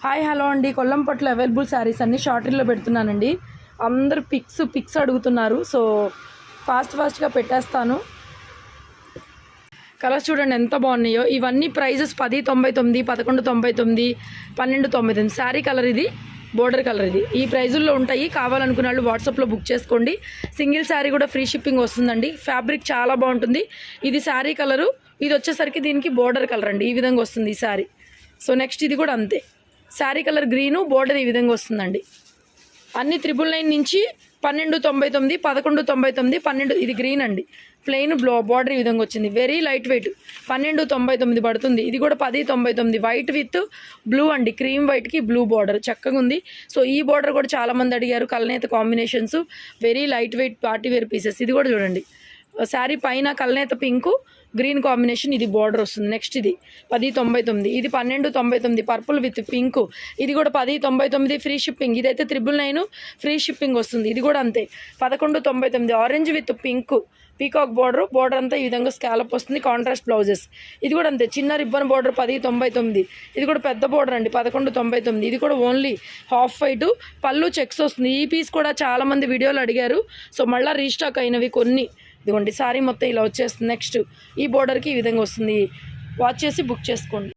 Hi hello అండి, కొల్లంపట్లో available saris అన్ని short రీల్లో పెడుతున్నానండి. అందరూ పిక్స్ అడుగుతున్నారు. సో ఫాస్ట్గా పెట్టేస్తాను. కలర్స్ చూడండి ఎంత బాగున్నాయో. ఇవన్నీ ప్రైజెస్ 10.99, 11.99, 12.99. శారీ కలర్ ఇది, బోర్డర్ కలర్ ఇది. ఈ ప్రైజుల్లో ఉంటాయి. కావాలనుకున్న వాళ్ళు వాట్సాప్లో బుక్ చేసుకోండి. సింగిల్ శారీ కూడా ఫ్రీ షిప్పింగ్ వస్తుందండి. ఫ్యాబ్రిక్ చాలా బాగుంటుంది. ఇది శారీ కలరు, ఇది వచ్చేసరికి దీనికి బోర్డర్ కలర్ అండి. ఈ విధంగా వస్తుంది ఈ శారీ. సో నెక్స్ట్ ఇది కూడా అంతే. శారీ కలర్ గ్రీను, బోర్డర్ ఈ విధంగా వస్తుందండి. అన్ని 999 నుంచి 12.99, 11.99, 12. ఇది గ్రీన్ అండి, ప్లెయిన్ బోర్డర్ ఈ విధంగా వచ్చింది. వెరీ లైట్ వెయిట్, 12.99 పడుతుంది. ఇది కూడా 10.99, వైట్ విత్ బ్లూ అండి. క్రీమ్ వైట్కి బ్లూ బార్డర్ చక్కగా ఉంది. సో ఈ బార్డర్ కూడా చాలామంది అడిగారు. కలనేత combinations, very light weight party wear pieces. ఇది కూడా చూడండి, శారీ పైన కలనేత పింకు గ్రీన్ కాంబినేషన్, ఇది బార్డర్ వస్తుంది. నెక్స్ట్ ఇది 10.99, ఇది 12.99, పర్పుల్ విత్ పింక్. ఇది కూడా 10.99 ఫ్రీ షిప్పింగ్. ఇదైతే 999 ఫ్రీ షిప్పింగ్ వస్తుంది. ఇది కూడా అంతే 11.99. Orange with pink peacock border అంతా ఈ విధంగా స్కాలప్ వస్తుంది. Contrast blouses. ఇది కూడా అంతే, చిన్న రిబ్బన్ బార్డర్ 10.99. ఇది కూడా పెద్ద బార్డర్ అండి, 11.99. ఇది కూడా ఓన్లీ హాఫ్ వైట్, పళ్ళు చెక్స్ వస్తుంది. ఈ పీస్ కూడా చాలామంది వీడియోలు అడిగారు. సో మళ్ళీ రీస్టాక్ అయినవి కొన్ని. ఇదిగోండి శారీ మొత్తం ఇలా వచ్చేస్తుంది. నెక్స్ట్ ఈ బోర్డర్కి ఈ విధంగా వస్తుంది. వాచ్ చేసి బుక్ చేసుకోండి.